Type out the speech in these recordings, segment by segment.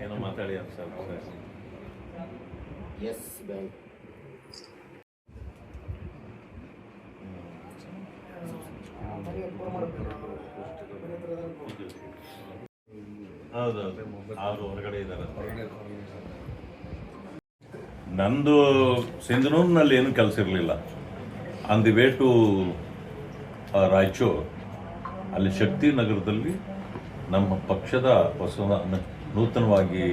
ಏನೋ ಮಾತಾಡಿ S bank ಹೌದೌದು, ಅವರು ಹೊರಗಡೆ ಇದ್ದಾರೆ. ನಂದು ಸಿಂಧನೂರಿನಲ್ಲಿ ಏನು ಕೆಲಸ ಇರಲಿಲ್ಲ. On the way to Raichur, ಅಲ್ಲಿ ಶಕ್ತಿ ನಗರದಲ್ಲಿ ನಮ್ಮ ಪಕ್ಷದ ನೂತನವಾಗಿ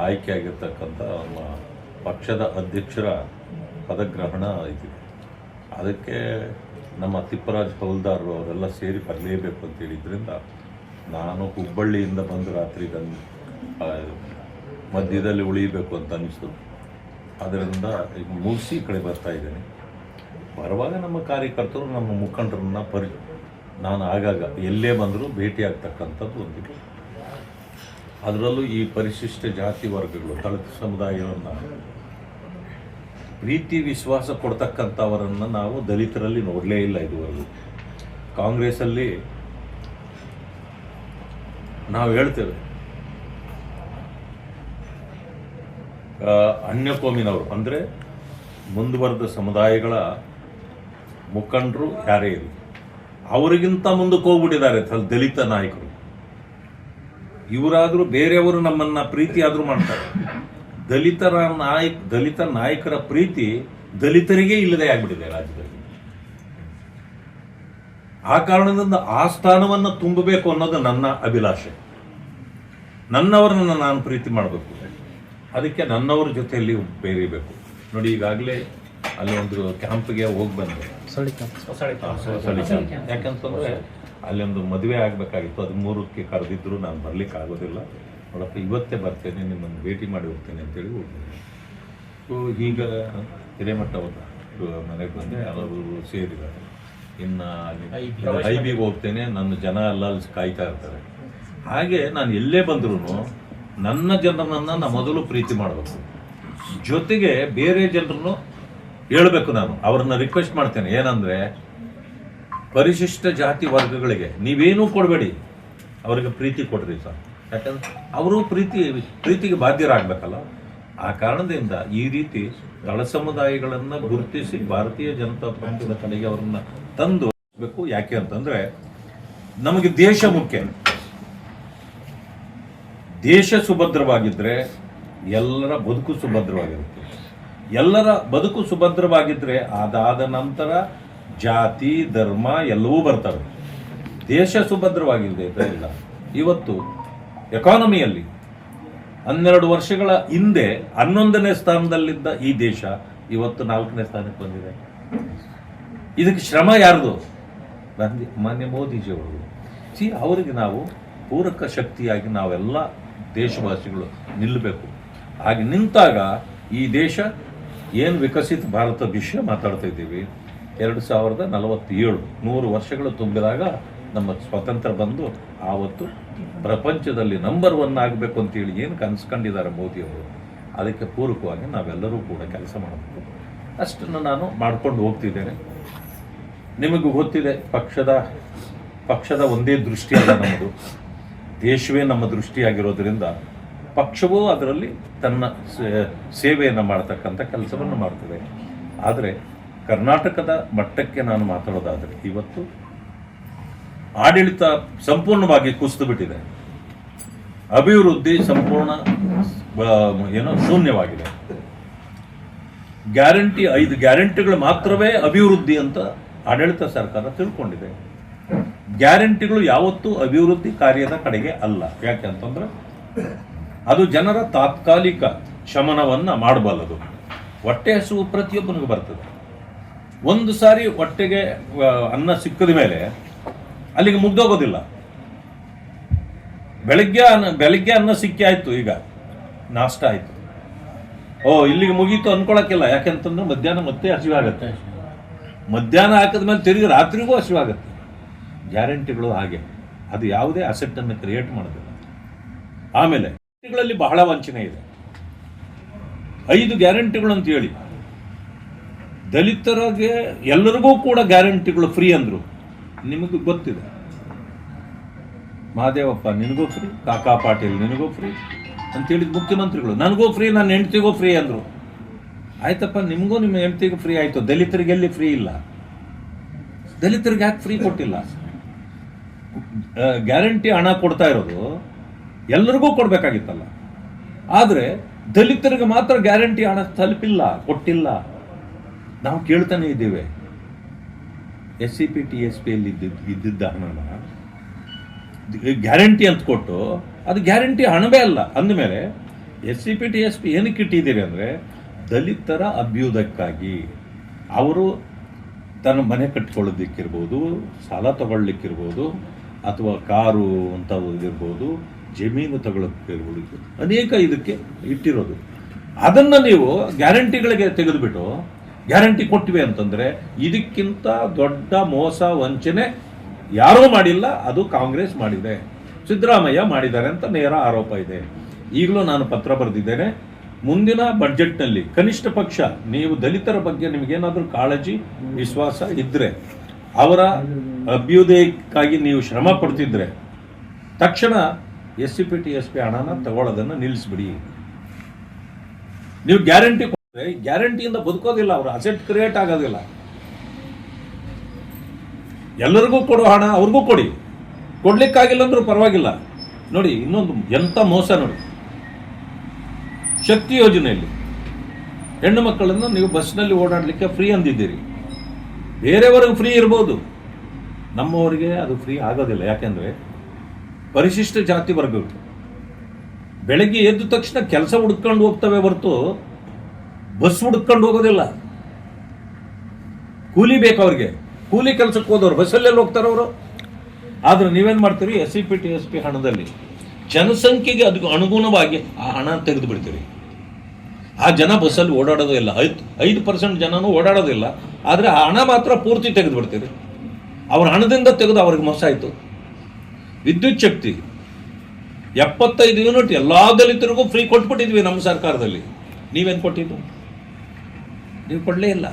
ಆಯ್ಕೆಯಾಗಿರ್ತಕ್ಕಂಥ ನಮ್ಮ ಪಕ್ಷದ ಅಧ್ಯಕ್ಷರ ಪದಗ್ರಹಣ ಇದೆ. ಅದಕ್ಕೆ ನಮ್ಮ ತಿಪ್ಪರಾಜ್ ಹೌಲ್ದಾರ್ ಅವರೆಲ್ಲ ಸೇರಿ ಬರಲೇಬೇಕು ಅಂತ ಹೇಳಿದ್ರಿಂದ ನಾನು ಹುಬ್ಬಳ್ಳಿಯಿಂದ ಬಂದು ರಾತ್ರಿ ಮಧ್ಯದಲ್ಲಿ ಉಳಿಯಬೇಕು ಅಂತ ಅನ್ನಿಸ್ತು. ಅದರಿಂದ ಈಗ ಮುಗಿಸಿ ಈ ಕಡೆ ಬರ್ತಾ ಇದ್ದೇನೆ. ಬರುವಾಗ ನಮ್ಮ ಕಾರ್ಯಕರ್ತರು, ನಮ್ಮ ಮುಖಂಡರನ್ನ ನಾನು ಆಗಾಗ ಎಲ್ಲೇ ಬಂದರೂ ಭೇಟಿ ಆಗ್ತಕ್ಕಂಥದ್ದು ಒಂದಿದೆ. ಅದರಲ್ಲೂ ಈ ಪರಿಶಿಷ್ಟ ಜಾತಿ ವರ್ಗಗಳು, ದಲಿತ ಸಮುದಾಯವನ್ನು ಪ್ರೀತಿ ವಿಶ್ವಾಸ ಕೊಡ್ತಕ್ಕಂಥವರನ್ನು ನಾವು ದಲಿತರಲ್ಲಿ ನೋಡಲೇ ಇಲ್ಲ ಇದುವರೆಗೂ. ಕಾಂಗ್ರೆಸ್ಸಲ್ಲಿ ನಾವು ಹೇಳ್ತೇವೆ ಅನ್ಯಕೋಮಿನವರು ಅಂದರೆ ಮುಂದುವರೆದ ಸಮುದಾಯಗಳ ಮುಖಂಡರು ಯಾರೇ ಇರಲಿ, ಅವರಿಗಿಂತ ಮುಂದಕ್ಕೆ ಹೋಗ್ಬಿಟ್ಟಿದ್ದಾರೆ ದಲಿತ ನಾಯಕರು. ಇವರಾದರೂ ಬೇರೆಯವರು ನಮ್ಮನ್ನು ಪ್ರೀತಿ ಆದರೂ ಮಾಡ್ತಾರೆ. ದಲಿತ ನಾಯಕರ ಪ್ರೀತಿ ದಲಿತರಿಗೆ ಇಲ್ಲದೆ ಆಗ್ಬಿಟ್ಟಿದೆ ರಾಜ್ಯದಲ್ಲಿ. ಆ ಕಾರಣದಿಂದ ಆ ಸ್ಥಾನವನ್ನು ತುಂಬಬೇಕು ಅನ್ನೋದು ನನ್ನ ಅಭಿಲಾಷೆ. ನನ್ನವರನ್ನು ನಾನು ಪ್ರೀತಿ ಮಾಡಬೇಕು, ಅದಕ್ಕೆ ನನ್ನವ್ರ ಜೊತೆಯಲ್ಲಿ ಬೇರಿಬೇಕು. ನೋಡಿ, ಈಗಾಗಲೇ ಅಲ್ಲಿ ಒಂದು ಕ್ಯಾಂಪ್ಗೆ ಹೋಗಿ ಬಂದೆ, ಹೊಸಳ್ಳಿ ಕ್ಯಾಂಪ್. ಯಾಕಂತಂದರೆ ಅಲ್ಲೊಂದು ಮದುವೆ ಆಗಬೇಕಾಗಿತ್ತು, 13ಕ್ಕೆ ಕರೆದಿದ್ದರು. ನಾನು ಬರಲಿಕ್ಕೆ ಆಗೋದಿಲ್ಲ, ನೋಡಪ್ಪ ಇವತ್ತೇ ಬರ್ತೇನೆ, ನಿಮ್ಮನ್ನು ಭೇಟಿ ಮಾಡಿ ಹೋಗ್ತೇನೆ ಅಂತೇಳಿ ಹೋಗ್ತೇನೆ. ಸೊ ಈಗ ಹಿರೇಮಠ ಮನೆಗೆ ಬಂದೆ, ಅವರು ಸೇರಿದ್ದಾರೆ. ಇನ್ನು ಹೈಬಿಗೆ ಹೋಗ್ತೇನೆ, ನನ್ನ ಜನ ಎಲ್ಲ ಅಲ್ಲಿ ಕಾಯ್ತಾ ಇರ್ತಾರೆ. ಹಾಗೆ ನಾನು ಎಲ್ಲೇ ಬಂದ್ರೂ ನನ್ನ ಜನರನ್ನು ನಾನು ಮೊದಲು ಪ್ರೀತಿ ಮಾಡಬೇಕು, ಜೊತೆಗೆ ಬೇರೆ ಜನರನ್ನು ಹೇಳಬೇಕು. ನಾನು ಅವ್ರನ್ನ ರಿಕ್ವೆಸ್ಟ್ ಮಾಡ್ತೇನೆ, ಏನಂದರೆ ಪರಿಶಿಷ್ಟ ಜಾತಿ ವರ್ಗಗಳಿಗೆ ನೀವೇನೂ ಕೊಡಬೇಡಿ, ಅವರಿಗೆ ಪ್ರೀತಿ ಕೊಡ್ರಿ ಸರ್. ಯಾಕಂದ್ರೆ ಅವರು ಪ್ರೀತಿಗೆ ಬಾಧ್ಯರಾಗಬೇಕಲ್ಲ. ಆ ಕಾರಣದಿಂದ ಈ ರೀತಿ ದಳ ಸಮುದಾಯಗಳನ್ನು ಗುರುತಿಸಿ ಭಾರತೀಯ ಜನತಾ ಪಕ್ಷದ ಕಡೆಗೆ ಅವರನ್ನು ತಂದು ಬೇಕು. ಯಾಕೆ ಅಂತಂದರೆ ನಮಗೆ ದೇಶ ಮುಖ್ಯ. ದೇಶ ಸುಭದ್ರವಾಗಿದ್ದರೆ ಎಲ್ಲರ ಬದುಕು ಸುಭದ್ರವಾಗಿರುತ್ತೆ. ಎಲ್ಲರ ಬದುಕು ಸುಭದ್ರವಾಗಿದ್ದರೆ ಅದಾದ ನಂತರ ಜಾತಿ ಧರ್ಮ ಎಲ್ಲವೂ ಬರ್ತವೆ. ದೇಶ ಸುಭದ್ರವಾಗಿದೆ ಇಲ್ಲ. ಇವತ್ತು ಎಕಾನಮಿಯಲ್ಲಿ 12 ವರ್ಷಗಳ ಹಿಂದೆ 11ನೇ ಸ್ಥಾನದಲ್ಲಿದ್ದ ಈ ದೇಶ ಇವತ್ತು 4ನೇ ಸ್ಥಾನಕ್ಕೆ ಬಂದಿದೆ. ಇದಕ್ಕೆ ಶ್ರಮ ಯಾರ್ದು? ಮಾನ್ಯ ಮೋದಿಜಿಯವರು. ಅವರಿಗೆ ನಾವು ಪೂರಕ ಶಕ್ತಿಯಾಗಿ ನಾವೆಲ್ಲ ದೇಶವಾಸಿಗಳು ನಿಲ್ಲಬೇಕು. ಹಾಗೆ ನಿಂತಾಗ ಈ ದೇಶ ಏನು ವಿಕಸಿತ ಭಾರತ ವಿಷಯ ಮಾತಾಡ್ತಾ ಇದ್ದೀವಿ, 2047 100 ವರ್ಷಗಳು ತುಂಬಿದಾಗ ನಮ್ಮ ಸ್ವಾತಂತ್ರ್ಯ ಬಂದು ಆವತ್ತು ಪ್ರಪಂಚದಲ್ಲಿ ನಂಬರ್ 1 ಆಗಬೇಕು ಅಂತೇಳಿ ಏನು ಕನಸ್ಕೊಂಡಿದ್ದಾರೆ ಮೋದಿಯವರು, ಅದಕ್ಕೆ ಪೂರಕವಾಗಿ ನಾವೆಲ್ಲರೂ ಕೂಡ ಕೆಲಸ ಮಾಡಬೇಕು. ಅಷ್ಟನ್ನು ನಾನು ಮಾಡ್ಕೊಂಡು ಹೋಗ್ತಿದ್ದೇನೆ. ನಿಮಗೂ ಗೊತ್ತಿದೆ, ಪಕ್ಷದ ಒಂದೇ ದೃಷ್ಟಿಯಲ್ಲ ನಮ್ಮದು, ದೇಶವೇ ನಮ್ಮ ದೃಷ್ಟಿಯಾಗಿರೋದ್ರಿಂದ ಪಕ್ಷವೂ ಅದರಲ್ಲಿ ತನ್ನ ಸೇವೆಯನ್ನು ಮಾಡತಕ್ಕಂಥ ಕೆಲಸವನ್ನು ಮಾಡ್ತದೆ. ಆದರೆ ಕರ್ನಾಟಕದ ಮಟ್ಟಕ್ಕೆ ನಾನು ಮಾತಾಡೋದಾದರೆ ಇವತ್ತು ಆಡಳಿತ ಸಂಪೂರ್ಣವಾಗಿ ಕುಸಿದು ಬಿಟ್ಟಿದೆ. ಅಭಿವೃದ್ಧಿ ಸಂಪೂರ್ಣ ಶೂನ್ಯವಾಗಿದೆ. ಗ್ಯಾರಂಟಿ 5 ಗ್ಯಾರಂಟಿಗಳು ಮಾತ್ರವೇ ಅಭಿವೃದ್ಧಿ ಅಂತ ಆಡಳಿತ ಸರ್ಕಾರ ತಿಳ್ಕೊಂಡಿದೆ. ಗ್ಯಾರಂಟಿಗಳು ಯಾವತ್ತೂ ಅಭಿವೃದ್ಧಿ ಕಾರ್ಯದ ಕಡೆಗೆ ಅಲ್ಲ. ಯಾಕೆಂತಂದ್ರೆ ಅದು ಜನರ ತಾತ್ಕಾಲಿಕ ಶಮನವನ್ನು ಮಾಡಬಲ್ಲದು. ಹೊಟ್ಟೆ ಹಸುವು ಪ್ರತಿಯೊಬ್ಬನಿಗೂ ಬರ್ತದೆ. ಒಂದು ಸಾರಿ ಹೊಟ್ಟೆಗೆ ಅನ್ನ ಸಿಕ್ಕಿದ ಮೇಲೆ ಅಲ್ಲಿಗೆ ಮುಗ್ದೋಗೋದಿಲ್ಲ. ಬೆಳಗ್ಗೆ ಅನ್ನ ಸಿಕ್ಕಿ ಆಯ್ತು, ಈಗ ನಾಷ್ಟ ಆಯ್ತು, ಇಲ್ಲಿಗೆ ಮುಗೀತು ಅನ್ಕೊಳಕ್ಕಿಲ್ಲ. ಯಾಕೆಂತಂದ್ರೆ ಮಧ್ಯಾಹ್ನ ಮತ್ತೆ ಹಸಿವಾಗತ್ತೆ. ಮಧ್ಯಾಹ್ನ ಹಾಕಿದ ಮೇಲೆ ತಿರುಗಿ ರಾತ್ರಿಗೂ ಹಸಿವಾಗತ್ತೆ. ಗ್ಯಾರಂಟಿಗಳು ಹಾಗೆ, ಅದು ಯಾವುದೇ ಅಸೆಟ್ಟನ್ನು ಕ್ರಿಯೇಟ್ ಮಾಡೋದಿಲ್ಲ. ಆಮೇಲೆ ಗ್ಯಾರಂಟಿಗಳಲ್ಲಿ ಬಹಳ ವಂಚನೆ ಇದೆ. 5 ಗ್ಯಾರಂಟಿಗಳು ಅಂತ ಹೇಳಿ ದಲಿತರಿಗೆ ಎಲ್ಲರಿಗೂ ಕೂಡ ಗ್ಯಾರಂಟಿಗಳು ಫ್ರೀ ಅಂದರು. ನಿಮಗೂ ಗೊತ್ತಿದೆ, ಮಹಾದೇವಪ್ಪ ನಿನಗೂ ಫ್ರೀ, ಕಾಕಾ ಪಾಟೀಲ್ ನಿನಗೂ ಫ್ರೀ ಅಂತೇಳಿದ ಮುಖ್ಯಮಂತ್ರಿಗಳು. ನನಗೂ ಫ್ರೀ, ನನ್ನ ಹೆಂಡ್ತಿಗೂ ಫ್ರೀ ಅಂದರು. ಆಯ್ತಪ್ಪ, ನಿಮಗೂ ನಿಮ್ಮ ಹೆಂಡ್ತಿಗೂ ಫ್ರೀ ಆಯಿತು, ದಲಿತರಿಗೆ ಎಲ್ಲಿ ಫ್ರೀ ಇಲ್ಲ? ದಲಿತರಿಗೆ ಯಾಕೆ ಫ್ರೀ ಕೊಟ್ಟಿಲ್ಲ? ಗ್ಯಾರಂಟಿ ಹಣ ಕೊಡ್ತಾ ಇರೋದು ಎಲ್ಲರಿಗೂ ಕೊಡಬೇಕಾಗಿತ್ತಲ್ಲ. ಆದರೆ ದಲಿತರಿಗೆ ಮಾತ್ರ ಗ್ಯಾರಂಟಿ ಹಣ ತಲುಪಿಲ್ಲ, ಕೊಟ್ಟಿಲ್ಲ. ನಾವು ಕೇಳ್ತಾನೆ ಇದ್ದೇವೆ. SCP TSP ಯಲ್ಲಿ ಇದ್ದಿದ್ದ ಹಣನ ಗ್ಯಾರಂಟಿ ಅಂತ ಕೊಟ್ಟು, ಅದು ಗ್ಯಾರಂಟಿ ಹಣವೇ ಅಲ್ಲ ಅಂದಮೇಲೆ SCP TSP ಏನಕ್ಕೆ ಇಟ್ಟಿದ್ದೀರಿ ಅಂದರೆ ದಲಿತರ ಅಭ್ಯುದಯಕ್ಕಾಗಿ. ಅವರು ತನ್ನ ಮನೆ ಕಟ್ಕೊಳ್ಳೋದಕ್ಕಿರ್ಬೋದು, ಸಾಲ ತಗೊಳ್ಲಿಕ್ಕಿರ್ಬೋದು, ಅಥವಾ ಕಾರು ಅಂತದಿರ್ಬೋದು, ಜಮೀನು ತಗೊಳ್ಳೋಕ್ಕಿರ್ಬೋದು, ಅನೇಕ ಇದಕ್ಕೆ ಇಟ್ಟಿರೋದು. ಅದನ್ನು ನೀವು ಗ್ಯಾರಂಟಿಗಳಿಗೆ ತೆಗೆದುಬಿಟ್ಟು ಗ್ಯಾರಂಟಿ ಕೊಟ್ಟಿವೆ ಅಂತಂದರೆ ಇದಕ್ಕಿಂತ ದೊಡ್ಡ ಮೋಸ ವಂಚನೆ ಯಾರೂ ಮಾಡಿಲ್ಲ. ಅದು ಕಾಂಗ್ರೆಸ್ ಮಾಡಿದೆ, ಸಿದ್ದರಾಮಯ್ಯ ಮಾಡಿದ್ದಾರೆ ಅಂತ ನೇರ ಆರೋಪ ಇದೆ. ಈಗಲೂ ನಾನು ಪತ್ರ ಬರೆದಿದ್ದೇನೆ. ಮುಂದಿನ ಬಡ್ಜೆಟ್ನಲ್ಲಿ ಕನಿಷ್ಠ ಪಕ್ಷ ನೀವು ದಲಿತರ ಬಗ್ಗೆ ನಿಮಗೇನಾದರೂ ಕಾಳಜಿ ವಿಶ್ವಾಸ ಇದ್ದರೆ, ಅವರ ಅಭ್ಯುದಯಕ್ಕಾಗಿ ನೀವು ಶ್ರಮ ಪಡ್ತಿದ್ರೆ ತಕ್ಷಣ SCP TSP ಹಣನ ತಗೊಳ್ಳೋದನ್ನು ನಿಲ್ಲಿಸ್ಬಿಡಿ. ನೀವು ಗ್ಯಾರಂಟಿ ಕೊಟ್ಟರೆ ಗ್ಯಾರಂಟಿಯಿಂದ ಬದುಕೋದಿಲ್ಲ, ಅವರು ಅಸೆಟ್ ಕ್ರಿಯೇಟ್ ಆಗೋದಿಲ್ಲ. ಎಲ್ಲರಿಗೂ ಕೊಡೋ ಹಣ ಅವ್ರಿಗೂ ಕೊಡಿ, ಕೊಡ್ಲಿಕ್ಕಾಗಿಲ್ಲ ಅಂದ್ರೂ ಪರವಾಗಿಲ್ಲ. ನೋಡಿ ಇನ್ನೊಂದು ಎಂಥ ಮೋಸ ನೋಡಿ, ಶಕ್ತಿ ಯೋಜನೆಯಲ್ಲಿ ಹೆಣ್ಣು ಮಕ್ಕಳನ್ನು ನೀವು ಬಸ್ನಲ್ಲಿ ಓಡಾಡಲಿಕ್ಕೆ ಫ್ರೀ ಅಂದಿದ್ದೀರಿ. ಬೇರೆಯವರಿಗೆ ಫ್ರೀ ಇರ್ಬೋದು, ನಮ್ಮವರಿಗೆ ಅದು ಫ್ರೀ ಆಗೋದಿಲ್ಲ. ಯಾಕೆಂದರೆ ಪರಿಶಿಷ್ಟ ಜಾತಿ ವರ್ಗಗಳು ಬೆಳಗ್ಗೆ ಎದ್ದ ತಕ್ಷಣ ಕೆಲಸ ಹುಡ್ಕೊಂಡು ಹೋಗ್ತವೆ ಹೊರತು ಬಸ್ ಹುಡ್ಕೊಂಡು ಹೋಗೋದಿಲ್ಲ. ಕೂಲಿ ಬೇಕು ಅವ್ರಿಗೆ, ಕೂಲಿ ಕೆಲಸಕ್ಕೆ ಹೋದವ್ರು ಬಸ್ಸಲ್ಲೆಲ್ಲಿ ಹೋಗ್ತಾರೆ ಅವರು. ಆದರೆ ನೀವೇನು ಮಾಡ್ತೀರಿ, SCP TSP ಹಣದಲ್ಲಿ ಜನಸಂಖ್ಯೆಗೆ ಅದಕ್ಕೆ ಅನುಗುಣವಾಗಿ ಆ ಹಣ ತೆಗೆದು ಬಿಡ್ತೀರಿ. ಆ ಜನ ಬಸ್ಸಲ್ಲಿ ಓಡಾಡೋದಿಲ್ಲ, 5% ಜನನೂ ಓಡಾಡೋದಿಲ್ಲ. ಆದರೆ ಆ ಹಣ ಮಾತ್ರ ಪೂರ್ತಿ ತೆಗೆದು ಬಿಡ್ತೀರಿ. ಅವ್ರ ಹಣದಿಂದ ತೆಗೆದು ಅವ್ರಿಗೆ ಮೋಸ ಆಯಿತು. ವಿದ್ಯುತ್ ಶಕ್ತಿ 75 ಯೂನಿಟ್ ಎಲ್ಲ ದಲಿತರಿಗೂ ಫ್ರೀ ಕೊಟ್ಬಿಟ್ಟಿದ್ವಿ ನಮ್ಮ ಸರ್ಕಾರದಲ್ಲಿ. ನೀವೇನು ಕೊಟ್ಟಿದ್ದು? ನೀವು ಕೊಡಲೇ ಇಲ್ಲ.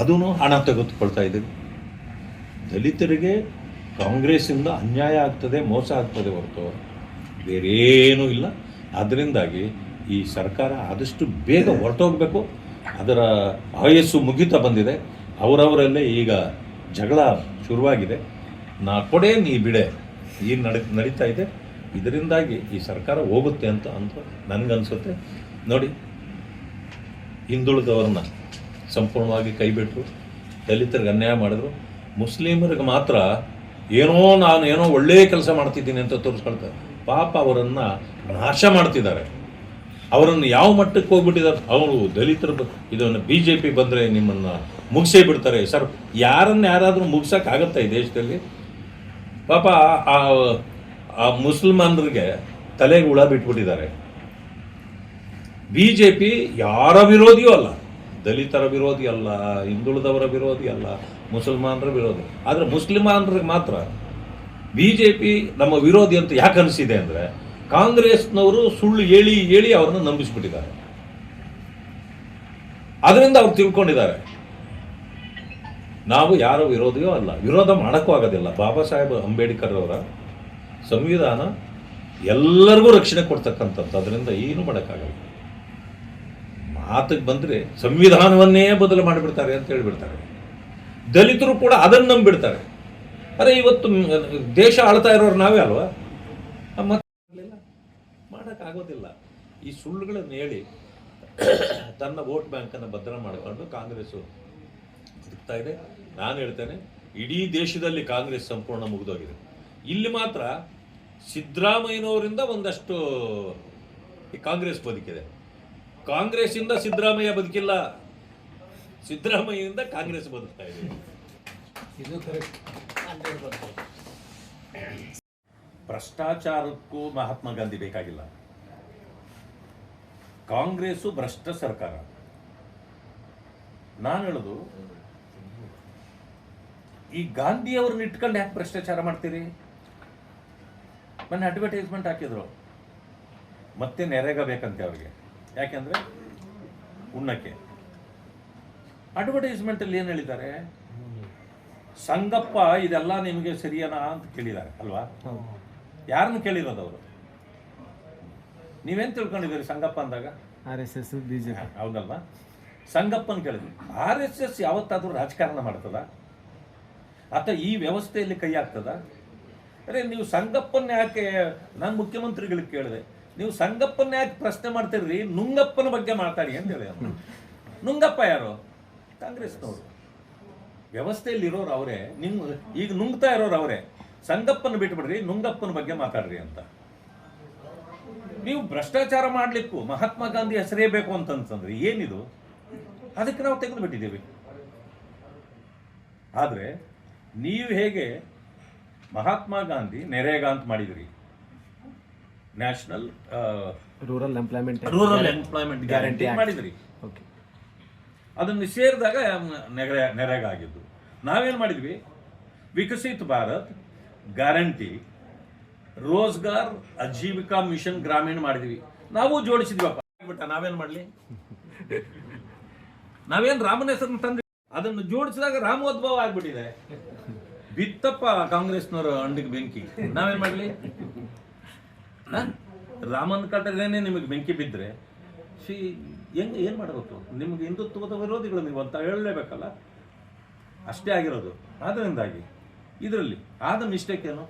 ಅದೂ ಹಣ ತೆಗೆದುಕೊಳ್ತಾ ಇದ್ದೀವಿ. ದಲಿತರಿಗೆ ಕಾಂಗ್ರೆಸ್ಸಿಂದ ಅನ್ಯಾಯ ಆಗ್ತದೆ, ಮೋಸ ಆಗ್ತದೆ ಹೊರತು ಬೇರೇನೂ ಇಲ್ಲ. ಅದರಿಂದಾಗಿ ಈ ಸರ್ಕಾರ ಆದಷ್ಟು ಬೇಗ ಹೊರಟೋಗ್ಬೇಕು. ಅದರ ಆಯಸ್ಸು ಮುಗಿತಾ ಬಂದಿದೆ. ಅವರವರಲ್ಲೇ ಈಗ ಜಗಳ ಶುರುವಾಗಿದೆ. ನಾ ಕೊಡೆ ನೀ ಬಿಡೆ ಏನು ನಡೀತಾ ಇದೆ. ಇದರಿಂದಾಗಿ ಈ ಸರ್ಕಾರ ಹೋಗುತ್ತೆ ಅಂತ ನನಗನ್ಸುತ್ತೆ. ನೋಡಿ, ಹಿಂದುಳಿದವ್ರನ್ನ ಸಂಪೂರ್ಣವಾಗಿ ಕೈಬಿಟ್ಟರು, ದಲಿತರಿಗೆ ಅನ್ಯಾಯ ಮಾಡಿದ್ರು. ಮುಸ್ಲಿಮರಿಗೆ ಮಾತ್ರ ನಾನು ಒಳ್ಳೆಯ ಕೆಲಸ ಮಾಡ್ತಿದ್ದೀನಿ ಅಂತ ತೋರಿಸ್ಕೊಳ್ತಾರೆ. ಪಾಪ ಅವರನ್ನು ನಾಶ ಮಾಡ್ತಿದ್ದಾರೆ. ಅವರನ್ನು ಯಾವ ಮಟ್ಟಕ್ಕೆ ಹೋಗ್ಬಿಟ್ಟಿದ್ದಾರೆ. ಅವರು ದಲಿತರ ಇದನ್ನು BJP ಬಂದರೆ ನಿಮ್ಮನ್ನು ಮುಗಿಸೇ ಬಿಡ್ತಾರೆ. ಸರ್, ಯಾರಾದರೂ ಮುಗಿಸೋಕ್ಕಾಗತ್ತಾ ಈ ದೇಶದಲ್ಲಿ? ಪಾಪ ಆ ಮುಸಲ್ಮಾನರಿಗೆ ತಲೆಗೆ ಹುಳ ಬಿಟ್ಬಿಟ್ಟಿದ್ದಾರೆ. BJP ಯಾರ ವಿರೋಧಿಯೂ ಅಲ್ಲ, ದಲಿತರ ವಿರೋಧಿ ಅಲ್ಲ, ಹಿಂದುಳಿದವರ ವಿರೋಧಿ ಅಲ್ಲ, ಮುಸಲ್ಮಾನರ ವಿರೋಧಿ. ಆದರೆ ಮುಸ್ಲಿಮಾನರಿಗೆ ಮಾತ್ರ BJP ನಮ್ಮ ವಿರೋಧಿ ಅಂತ ಯಾಕೆ ಅನಿಸಿದೆ ಅಂದರೆ ಕಾಂಗ್ರೆಸ್ನವರು ಸುಳ್ಳು ಹೇಳಿ ಅವ್ರನ್ನ ನಂಬಿಸ್ಬಿಟ್ಟಿದ್ದಾರೆ. ಅದರಿಂದ ಅವ್ರು ತಿಳ್ಕೊಂಡಿದ್ದಾರೆ ನಾವು ಯಾರ ವಿರೋಧಿಯೋ ಅಲ್ಲ, ವಿರೋಧ ಮಾಡೋಕ್ಕೂ ಆಗೋದಿಲ್ಲ. ಬಾಬಾ ಸಾಹೇಬ್ ಅಂಬೇಡ್ಕರ್ ಅವರ ಸಂವಿಧಾನ ಎಲ್ಲರಿಗೂ ರಕ್ಷಣೆ ಕೊಡ್ತಕ್ಕಂಥದ್ದು. ಅದರಿಂದ ಏನು ಮಾಡೋಕ್ಕಾಗಲ್ಲ. ಮಾತಿಗೆ ಬಂದರೆ ಸಂವಿಧಾನವನ್ನೇ ಬದಲು ಮಾಡಿಬಿಡ್ತಾರೆ ಅಂತ ಹೇಳಿಬಿಡ್ತಾರೆ. ದಲಿತರು ಕೂಡ ಅದನ್ನು ನಂಬಿಬಿಡ್ತಾರೆ. ಅರೆ, ಇವತ್ತು ದೇಶ ಆಳ್ತಾ ಇರೋರು ನಾವೇ ಅಲ್ವಾ? ಮಾಡೋಕ್ಕಾಗೋದಿಲ್ಲ. ಈ ಸುಳ್ಳುಗಳನ್ನು ಹೇಳಿ ತನ್ನ ವೋಟ್ ಬ್ಯಾಂಕನ್ನು ಭದ್ರ ಮಾಡಿಕೊಂಡು ಕಾಂಗ್ರೆಸ್ಸು ಬದುಕ್ತಾ ಇದೆ. ನಾನು ಹೇಳ್ತೇನೆ, ಇಡೀ ದೇಶದಲ್ಲಿ ಕಾಂಗ್ರೆಸ್ ಸಂಪೂರ್ಣ ಮುಗಿದೋಗಿದೆ. ಇಲ್ಲಿ ಮಾತ್ರ ಸಿದ್ದರಾಮಯ್ಯನವರಿಂದ ಒಂದಷ್ಟು ಈ ಕಾಂಗ್ರೆಸ್ ಬದುಕಿದೆ. ಕಾಂಗ್ರೆಸ್ಸಿಂದ ಸಿದ್ದರಾಮಯ್ಯ ಬದುಕಿಲ್ಲ, ಸಿದ್ದರಾಮಯ್ಯದಿಂದ ಕಾಂಗ್ರೆಸ್ ಬದುಕ್ತಾ ಇದೆ. ಇದು ಕರೆಕ್ಟ್. ಭ್ರಷ್ಟಾಚಾರಕ್ಕೂ ಮಹಾತ್ಮ ಗಾಂಧಿ ಬೇಕಾಗಿಲ್ಲ. ಕಾಂಗ್ರೆಸ್ಸು ಭ್ರಷ್ಟ ಸರ್ಕಾರ. ನಾನು ಹೇಳೋದು, ಈ ಗಾಂಧಿಯವ್ರನ್ನ ಇಟ್ಕೊಂಡು ಯಾಕೆ ಭ್ರಷ್ಟಾಚಾರ ಮಾಡ್ತೀರಿ? ಮೊನ್ನೆ ಅಡ್ವರ್ಟೈಸ್ಮೆಂಟ್ ಹಾಕಿದ್ರು, ಮತ್ತೆ ನೆರೆಗ ಬೇಕಂತೆ ಅವ್ರಿಗೆ. ಯಾಕೆಂದರೆ ಉಣ್ಣಕ್ಕೆ ಅಡ್ವರ್ಟೈಸ್ಮೆಂಟಲ್ಲಿ ಏನು ಹೇಳಿದ್ದಾರೆ? ಸಂಗಪ್ಪ ಇದೆಲ್ಲ ನಿಮಗೆ ಸರಿಯನಾ ಅಂತ ಕೇಳಿದ್ದಾರೆ ಅಲ್ವಾ? ಯಾರನ್ನು ಕೇಳಿರೋದು ಅವರು? ನೀವೇನು ತಿಳ್ಕೊಂಡಿದ್ದೀರಿ ಸಂಗಪ್ಪ ಅಂದಾಗ? RSS BJP. ಹೌದಲ್ವಾ? ಸಂಗಪ್ಪನ ಕೇಳಿದ್ವಿ. RSS ಯಾವತ್ತಾದರೂ ರಾಜಕಾರಣ ಮಾಡ್ತದ ಅಥವಾ ಈ ವ್ಯವಸ್ಥೆಯಲ್ಲಿ ಕೈ ಹಾಕ್ತದ? ಅರೆ ನೀವು ಸಂಗಪ್ಪನ ಯಾಕೆ, ನಾನು ಮುಖ್ಯಮಂತ್ರಿಗಳಿಗೆ ಕೇಳಿದೆ, ನೀವು ಸಂಗಪ್ಪನ ಯಾಕೆ ಪ್ರಶ್ನೆ ಮಾಡ್ತೀರಿ? ನುಂಗಪ್ಪನ ಬಗ್ಗೆ ಮಾತಾಡಿ ಅಂತ ಹೇಳಿ. ನುಂಗಪ್ಪ ಯಾರು? ಕಾಂಗ್ರೆಸ್ನವರು. ವ್ಯವಸ್ಥೆಯಲ್ಲಿರೋರು ಅವರೇ, ಈಗ ನುಂಗ್ತಾ ಇರೋರು ಅವರೇ. ಸಂಗಪ್ಪನ ಬಿಟ್ಬಿಡ್ರಿ, ನುಂಗಪ್ಪನ ಬಗ್ಗೆ ಮಾತಾಡ್ರಿ ಅಂತ. ನೀವು ಭ್ರಷ್ಟಾಚಾರ ಮಾಡಲಿಕ್ಕೂ ಮಹಾತ್ಮ ಗಾಂಧಿ ಹೆಸರೇ ಬೇಕು ಅಂತಂತಂದ್ರೆ ಏನಿದು? ಅದಕ್ಕೆ ನಾವು ತೆಗೆದು ಬಿಟ್ಟಿದ್ದೀವಿ. ಆದರೆ ನೀವು ಹೇಗೆ ಮಹಾತ್ಮ ಗಾಂಧಿ ನೆರೇಗಾ ಅಂತ ಮಾಡಿದ್ರಿ, ನ್ಯಾಷನಲ್ ರೂರಲ್ ಎಂಪ್ಲಾಯ್ಮೆಂಟ್ ಗ್ಯಾರಂಟಿ ಮಾಡಿದ್ರಿ. ಅದನ್ನು ಸೇರಿದಾಗ ನೆರೇಗಾ ಆಗಿದ್ದು. ನಾವೇನು ಮಾಡಿದ್ವಿ? ವಿಕಸಿತ್ ಭಾರತ್ ಗ್ಯಾರಂಟಿ, ರೋಜ್ಗಾರ್ ಆಜೀವಿಕಾ ಮಿಷನ್ ಗ್ರಾಮೀಣ ಮಾಡಿದ್ವಿ. ನಾವು ಜೋಡಿಸಿದ್ವಪ್ಪ. ನಾವೇನು ಮಾಡಲಿ? ನಾವೇನು ರಾಮನ ಹೆಸರನ್ನು ತಂದ್ವಿ, ಅದನ್ನು ಜೋಡಿಸಿದಾಗ ರಾಮೋದ್ಭವ ಆಗ್ಬಿಟ್ಟಿದೆ. ಬಿತ್ತಪ್ಪ ಕಾಂಗ್ರೆಸ್ನವರು ಅಂಡಿಗೆ ಬೆಂಕಿ. ನಾವೇನ್ ಮಾಡಲಿ? ರಾಮನ್ ಕಟ್ಟದೇನೆ ನಿಮಗೆ ಬೆಂಕಿ ಬಿದ್ದರೆ ಏನು ಮಾಡಬೇಕು? ನಿಮಗೆ ಹಿಂದುತ್ವದ ವಿರೋಧಿಗಳು ನೀವು ಅಂತ ಹೇಳಲೇಬೇಕಲ್ಲ. ಅಷ್ಟೇ ಆಗಿರೋದು. ಅದರಿಂದಾಗಿ ಇದರಲ್ಲಿ ಆದ ಮಿಸ್ಟೇಕ್ ಏನು?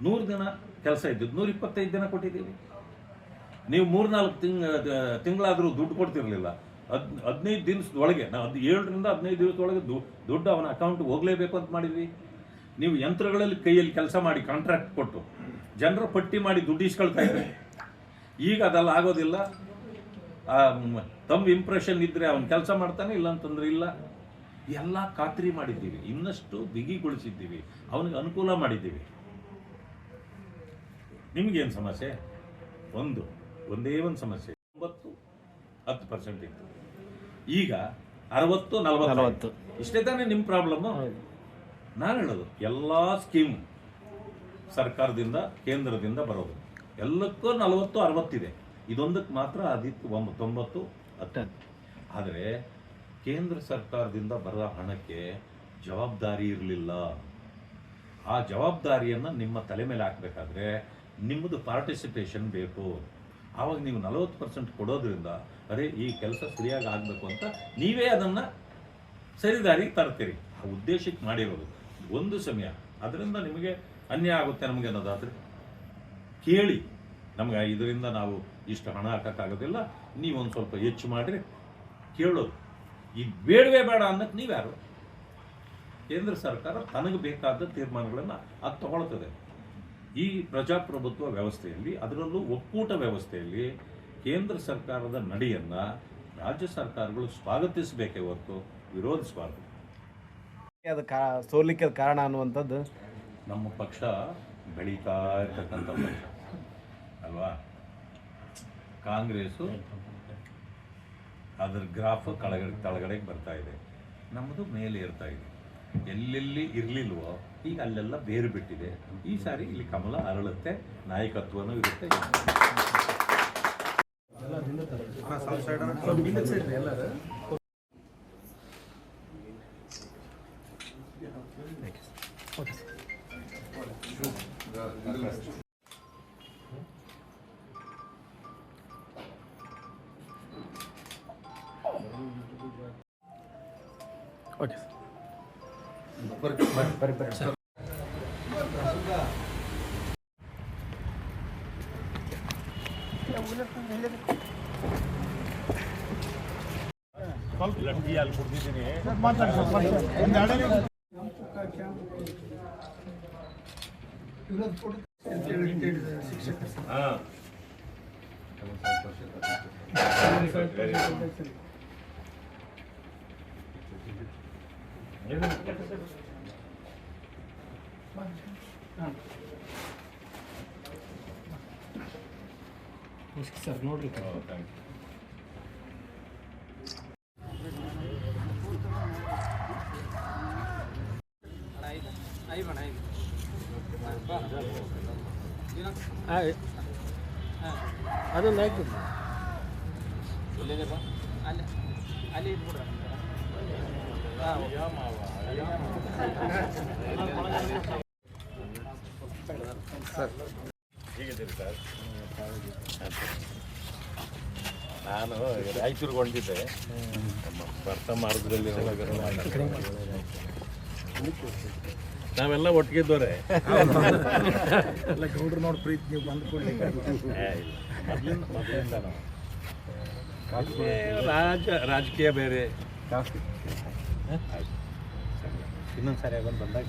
100 ದಿನ ಕೆಲಸ ಇದ್ದಿದ್ದು 125 ದಿನ ಕೊಟ್ಟಿದ್ದೀವಿ. ನೀವು 3-4 ತಿಂಗಳಾದರೂ ದುಡ್ಡು ಕೊಡ್ತಿರ್ಲಿಲ್ಲ. 15 ದಿವಸದೊಳಗೆ, ನಾವು 7ರಿಂದ 15 ದಿವಸದೊಳಗೆ ದುಡ್ಡು ಅವನ ಅಕೌಂಟ್ಗೆ ಹೋಗಲೇಬೇಕು ಅಂತ ಮಾಡಿದ್ವಿ. ನೀವು ಯಂತ್ರಗಳಲ್ಲಿ ಕೈಯಲ್ಲಿ ಕೆಲಸ ಮಾಡಿ ಕಾಂಟ್ರಾಕ್ಟ್ ಕೊಟ್ಟು ಜನರ ಪಟ್ಟಿ ಮಾಡಿ ದುಡ್ಡು ಇಸ್ಕೊಳ್ತಾ ಇದ್ರಿ. ಈಗ ಅದೆಲ್ಲ ಆಗೋದಿಲ್ಲ. ತಮ್ಮ ಇಂಪ್ರೆಷನ್ ಇದ್ದರೆ ಅವನು ಕೆಲಸ ಮಾಡ್ತಾನೆ, ಇಲ್ಲ ಅಂತಂದ್ರೆ ಇಲ್ಲ. ಎಲ್ಲ ಖಾತ್ರಿ ಮಾಡಿದ್ದೀವಿ, ಇನ್ನಷ್ಟು ಬಿಗಿಗೊಳಿಸಿದ್ದೀವಿ, ಅವನಿಗೆ ಅನುಕೂಲ ಮಾಡಿದ್ದೀವಿ. ನಿಮಗೇನು ಸಮಸ್ಯೆ? ಒಂದೇ ಒಂದು ಸಮಸ್ಯೆ. 9-10% ಇತ್ತು, ಈಗ 60-40. ಇಷ್ಟೇ ತಾನೇ ನಿಮ್ಮ ಪ್ರಾಬ್ಲಮ್ಮು? ನಾನು ಹೇಳೋದು, ಎಲ್ಲ ಸ್ಕೀಮ್ ಸರ್ಕಾರದಿಂದ ಕೇಂದ್ರದಿಂದ ಬರೋದು ಎಲ್ಲಕ್ಕೂ 40-60 ಇದೆ. ಇದೊಂದಕ್ಕೆ ಮಾತ್ರ 90-10. ಆದರೆ ಕೇಂದ್ರ ಸರ್ಕಾರದಿಂದ ಬರೋ ಹಣಕ್ಕೆ ಜವಾಬ್ದಾರಿ ಇರಲಿಲ್ಲ. ಆ ಜವಾಬ್ದಾರಿಯನ್ನು ನಿಮ್ಮ ತಲೆ ಮೇಲೆ ಹಾಕಬೇಕಾದ್ರೆ ನಿಮ್ಮದು ಪಾರ್ಟಿಸಿಪೇಷನ್ ಬೇಕು. ಆವಾಗ ನೀವು 40% ಕೊಡೋದ್ರಿಂದ ಅರೆ ಈ ಕೆಲಸ ಸರಿಯಾಗಿ ಆಗಬೇಕು ಅಂತ ನೀವೇ ಅದನ್ನು ಸರಿದಾರಿಗೆ ತರ್ತೀರಿ. ಆ ಉದ್ದೇಶಕ್ಕೆ ಮಾಡಿರೋದು. ಒಂದು ಸಮಯ ಅದರಿಂದ ನಿಮಗೆ ಅನ್ಯಾಯ ಆಗುತ್ತೆ ನಮಗೆ ಅನ್ನೋದಾದರೆ ಕೇಳಿ, ನಮಗೆ ಇದರಿಂದ ನಾವು ಇಷ್ಟು ಹಣ ಹಾಕೋಕ್ಕಾಗೋದಿಲ್ಲ, ನೀವೊಂದು ಸ್ವಲ್ಪ ಹೆಚ್ಚು ಮಾಡಿರಿ ಕೇಳೋದು. ಇದು ಬೇಡವೇ ಬೇಡ ಅನ್ನೋಕ್ಕೆ ನೀವ್ಯಾರು? ಕೇಂದ್ರ ಸರ್ಕಾರ ತನಗೆ ಬೇಕಾದ ತೀರ್ಮಾನಗಳನ್ನು ಅದು ತಗೊಳ್ತದೆ. ಈ ಪ್ರಜಾಪ್ರಭುತ್ವ ವ್ಯವಸ್ಥೆಯಲ್ಲಿ, ಅದರಲ್ಲೂ ಒಕ್ಕೂಟ ವ್ಯವಸ್ಥೆಯಲ್ಲಿ ಕೇಂದ್ರ ಸರ್ಕಾರದ ನಡೆಯನ್ನು ರಾಜ್ಯ ಸರ್ಕಾರಗಳು ಸ್ವಾಗತಿಸಬೇಕೇ ಹೊರತು ವಿರೋಧಿಸಬಾರ್ದು. ಅದು ಸೋಲಿಕ್ಕೆ ಕಾರಣ ಅನ್ನುವಂಥದ್ದು ನಮ್ಮ ಪಕ್ಷ ಬೆಳೀತಾ ಇರ್ತಕ್ಕಂಥ ಪಕ್ಷ ಅಲ್ವಾ? ಕಾಂಗ್ರೆಸ್ಸು ಅದರ ಗ್ರಾಫ್ ತಳಗಡೆಗೆ ಬರ್ತಾ ಇದೆ, ನಮ್ಮದು ಮೇಲೆ ಇರ್ತಾ ಇದೆ. ಎಲ್ಲೆಲ್ಲಿ ಇರಲಿಲ್ವೋ ಈಗ ಅಲ್ಲೆಲ್ಲ ಬೇರು ಬಿಟ್ಟಿದೆ. ಈ ಸಾರಿ ಇಲ್ಲಿ ಕಮಲ ಅರಳುತ್ತೆ, ನಾಯಕತ್ವನೂ ಇರುತ್ತೆ. Okay sir. ಲಡ್ಡಿ ಅಲ್ಲಿ ಕೊಡ್ತಿದ್ದೀನಿ. ಸರ್ ನೋಡ್ರಿ. ಅದೊಂದು ಆಯ್ತು ಅಲ್ಲಿ ಹೇಗಿದ್ದೀರಿ ಸರ್? ನಾನು ರಾಯಚೂರಿಗೆ ಹೊಂಟಿದ್ದೆ, ನಮ್ಮ ಬರ್ತಾ ಮಾರ್ಗದಲ್ಲಿ ನಾವೆಲ್ಲ ಒಟ್ಟಿಗಿದ್ದವ್ರೆ. ಎಲ್ಲ ಗೌಡ್ರು ನೋಡಿ ಪ್ರೀತಿ ನೀವು ಬಂದ್ಕೊಳ್ಳಿ. ರಾಜಕೀಯ ಬೇರೆ. ಇನ್ನೊಂದು ಸಾರಿ ಬಂದಾಗ